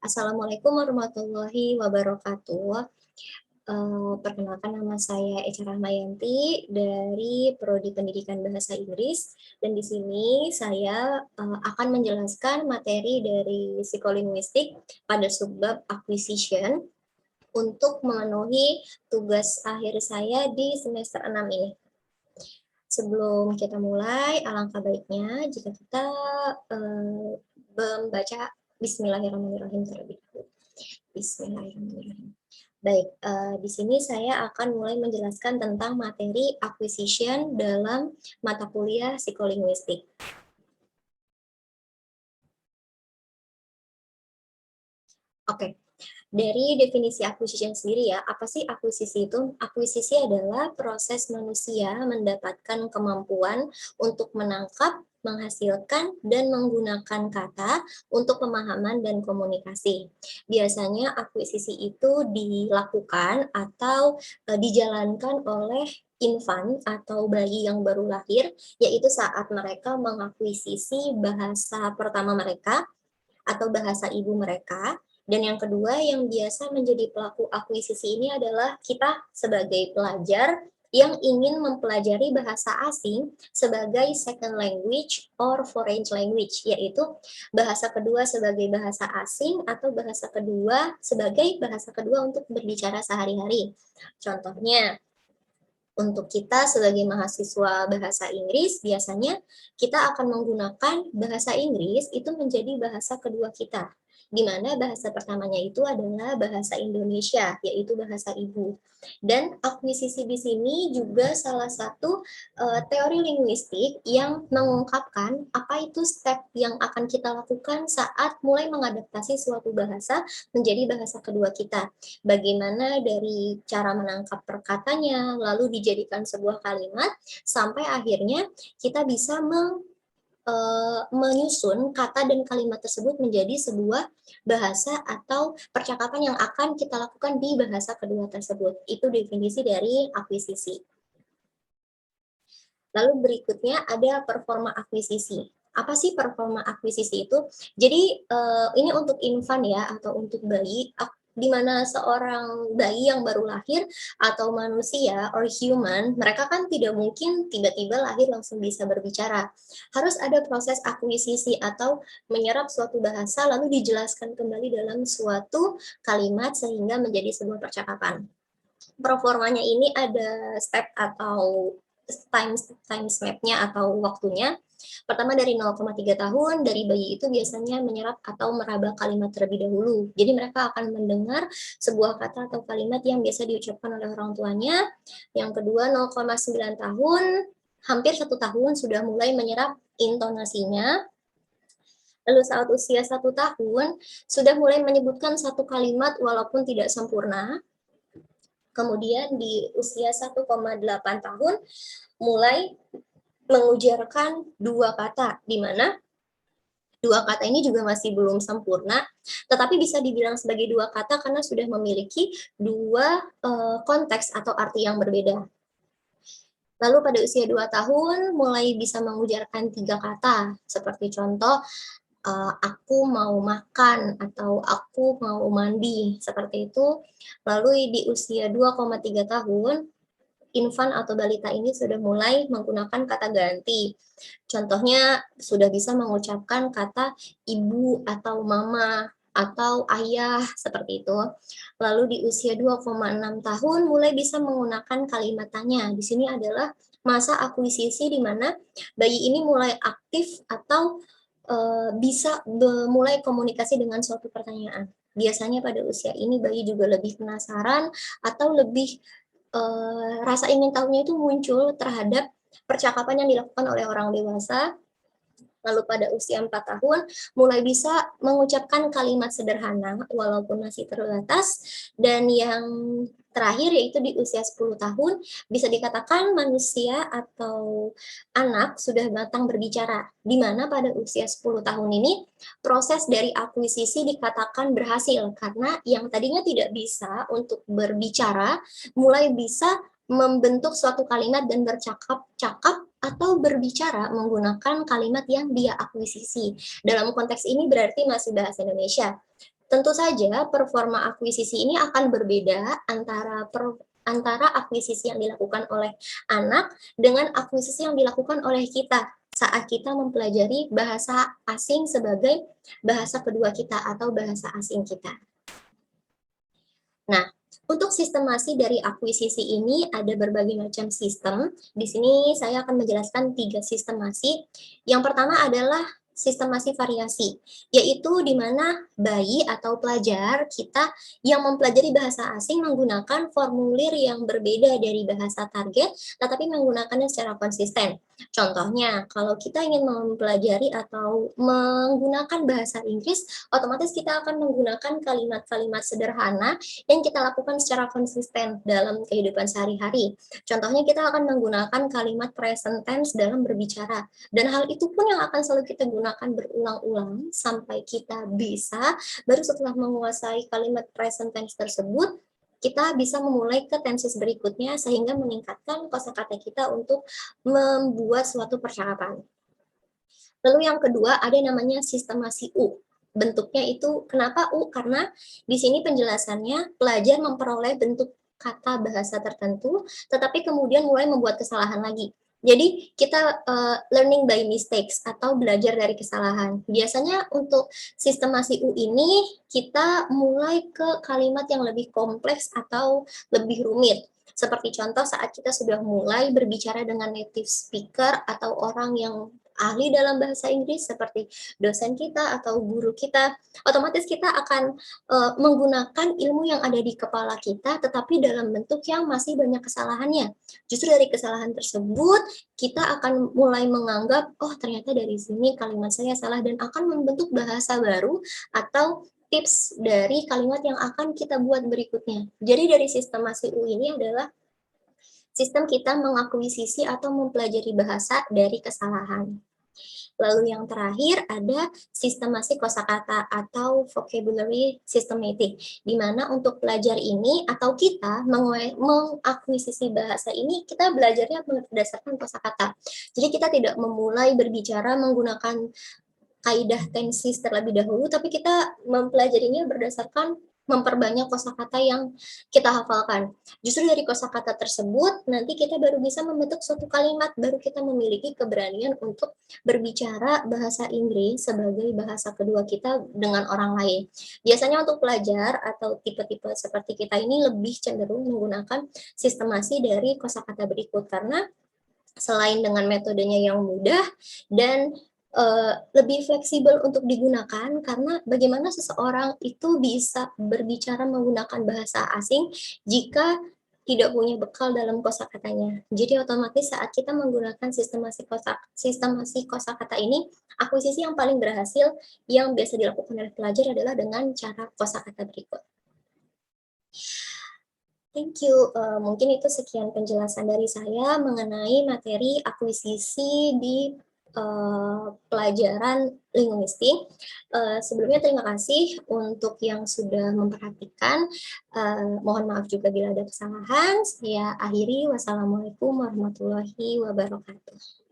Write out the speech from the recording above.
Assalamualaikum warahmatullahi wabarakatuh. Perkenalkan nama saya Echa Rahmayanti dari Prodi Pendidikan Bahasa Inggris dan di sini saya akan menjelaskan materi dari psikolinguistik pada subbab acquisition untuk memenuhi tugas akhir saya di semester 6 ini. Sebelum kita mulai, alangkah baiknya jika kita membaca Bismillahirrahmanirrahim terlebih dahulu. Bismillahirrahmanirrahim. Baik, di sini saya akan mulai menjelaskan tentang materi acquisition dalam mata kuliah psikolinguistik. Oke, dari definisi acquisition sendiri ya, apa sih akuisisi itu? Akuisisi adalah proses manusia mendapatkan kemampuan untuk menangkap, menghasilkan, dan menggunakan kata untuk pemahaman dan komunikasi. Biasanya akuisisi itu dilakukan atau dijalankan oleh infant atau bayi yang baru lahir, yaitu saat mereka mengakuisisi bahasa pertama mereka atau bahasa ibu mereka. Dan yang kedua yang biasa menjadi pelaku akuisisi ini adalah kita sebagai pelajar yang ingin mempelajari bahasa asing sebagai second language or foreign language, yaitu bahasa kedua sebagai bahasa asing atau bahasa kedua sebagai bahasa kedua untuk berbicara sehari-hari. Contohnya, untuk kita sebagai mahasiswa bahasa Inggris, biasanya kita akan menggunakan bahasa Inggris itu menjadi bahasa kedua kita, di mana bahasa pertamanya itu adalah bahasa Indonesia, yaitu bahasa ibu. Dan akuisisi di sini juga salah satu teori linguistik yang mengungkapkan apa itu step yang akan kita lakukan saat mulai mengadaptasi suatu bahasa menjadi bahasa kedua kita. Bagaimana dari cara menangkap perkatanya, lalu dijadikan sebuah kalimat, sampai akhirnya kita bisa menyusun kata dan kalimat tersebut menjadi sebuah bahasa atau percakapan yang akan kita lakukan di bahasa kedua tersebut. Itu definisi dari akuisisi. Lalu berikutnya ada performa akuisisi. Apa sih performa akuisisi itu? Jadi ini untuk infant ya, atau untuk bayi, di mana seorang bayi yang baru lahir atau manusia or human, mereka kan tidak mungkin tiba-tiba lahir langsung bisa berbicara. Harus ada proses akuisisi atau menyerap suatu bahasa lalu dijelaskan kembali dalam suatu kalimat sehingga menjadi sebuah percakapan. Performanya ini ada step atau time map-nya atau waktunya. Pertama dari 0,3 tahun, dari bayi itu biasanya menyerap atau meraba kalimat terlebih dahulu. Jadi mereka akan mendengar sebuah kata atau kalimat yang biasa diucapkan oleh orang tuanya. Yang kedua 0,9 tahun, hampir 1 tahun sudah mulai menyerap intonasinya. Lalu saat usia 1 tahun, sudah mulai menyebutkan satu kalimat walaupun tidak sempurna. Kemudian di usia 1,8 tahun mulai mengujarkan 2 kata, di mana 2 kata ini juga masih belum sempurna, tetapi bisa dibilang sebagai 2 kata karena sudah memiliki 2 konteks atau arti yang berbeda. Lalu pada usia 2 tahun mulai bisa mengujarkan 3 kata, seperti contoh, aku mau makan atau aku mau mandi, seperti itu. Lalu di usia 2,3 tahun, infant atau balita ini sudah mulai menggunakan kata ganti. Contohnya sudah bisa mengucapkan kata ibu atau mama atau ayah, seperti itu. Lalu di usia 2,6 tahun mulai bisa menggunakan kalimat tanya. Di sini adalah masa akuisisi di mana bayi ini mulai aktif atau bisa mulai komunikasi dengan suatu pertanyaan. Biasanya pada usia ini bayi juga lebih penasaran atau lebih rasa ingin tahunya itu muncul terhadap percakapan yang dilakukan oleh orang dewasa. Lalu pada usia 4 tahun mulai bisa mengucapkan kalimat sederhana walaupun masih terbatas. Dan yang terakhir yaitu di usia 10 tahun bisa dikatakan manusia atau anak sudah matang berbicara, di mana pada usia 10 tahun ini proses dari akuisisi dikatakan berhasil karena yang tadinya tidak bisa untuk berbicara mulai bisa membentuk suatu kalimat dan bercakap-cakap atau berbicara menggunakan kalimat yang dia akuisisi. Dalam konteks ini berarti masih bahasa Indonesia. Tentu saja performa akuisisi ini akan berbeda antara akuisisi yang dilakukan oleh anak dengan akuisisi yang dilakukan oleh kita saat kita mempelajari bahasa asing sebagai bahasa kedua kita atau bahasa asing kita. Nah, untuk sistemasi dari akuisisi ini ada berbagai macam sistem. Di sini saya akan menjelaskan 3 sistemasi. Yang pertama adalah sistemasi variasi, yaitu di mana bayi atau pelajar kita yang mempelajari bahasa asing menggunakan formulir yang berbeda dari bahasa target, tetapi menggunakannya secara konsisten. Contohnya, kalau kita ingin mempelajari atau menggunakan bahasa Inggris, otomatis kita akan menggunakan kalimat-kalimat sederhana yang kita lakukan secara konsisten dalam kehidupan sehari-hari. Contohnya kita akan menggunakan kalimat present tense dalam berbicara, dan hal itu pun yang akan selalu kita gunakan berulang-ulang sampai kita bisa, baru setelah menguasai kalimat present tense tersebut, kita bisa memulai ke tenses berikutnya sehingga meningkatkan kosakata kita untuk membuat suatu percakapan. Lalu yang kedua ada namanya sistemasi U. Bentuknya itu kenapa U? Karena di sini penjelasannya pelajar memperoleh bentuk kata bahasa tertentu, tetapi kemudian mulai membuat kesalahan lagi. Jadi kita learning by mistakes atau belajar dari kesalahan. Biasanya untuk sistemasi U ini kita mulai ke kalimat yang lebih kompleks atau lebih rumit. Seperti contoh saat kita sudah mulai berbicara dengan native speaker atau orang yang ahli dalam bahasa Inggris seperti dosen kita atau guru kita, otomatis kita akan menggunakan ilmu yang ada di kepala kita, tetapi dalam bentuk yang masih banyak kesalahannya. Justru dari kesalahan tersebut, kita akan mulai menganggap, oh ternyata dari sini kalimat saya salah, dan akan membentuk bahasa baru atau tips dari kalimat yang akan kita buat berikutnya. Jadi dari sistemasi U ini adalah sistem kita mengakuisisi atau mempelajari bahasa dari kesalahan. Lalu yang terakhir ada sistemasi kosakata atau vocabulary systematic, di mana untuk pelajar ini atau kita mengakuisisi bahasa ini, kita belajarnya berdasarkan kosakata. Jadi kita tidak memulai berbicara menggunakan kaidah tensis terlebih dahulu, tapi kita mempelajarinya berdasarkan memperbanyak kosakata yang kita hafalkan. Justru dari kosakata tersebut, nanti kita baru bisa membentuk suatu kalimat, baru kita memiliki keberanian untuk berbicara bahasa Inggris sebagai bahasa kedua kita dengan orang lain. Biasanya untuk pelajar atau tipe-tipe seperti kita ini lebih cenderung menggunakan sistemasi dari kosakata berikut, karena selain dengan metodenya yang mudah dan lebih fleksibel untuk digunakan, karena bagaimana seseorang itu bisa berbicara menggunakan bahasa asing jika tidak punya bekal dalam kosakatanya. Jadi otomatis saat kita menggunakan sistemasi kosakata ini, akuisisi yang paling berhasil yang biasa dilakukan oleh pelajar adalah dengan cara kosakata berikut. Thank you. Mungkin itu sekian penjelasan dari saya mengenai materi akuisisi di pelajaran linguistik. Sebelumnya terima kasih untuk yang sudah memperhatikan. Mohon maaf juga bila ada kesalahan. Saya akhiri. Wassalamualaikum warahmatullahi wabarakatuh.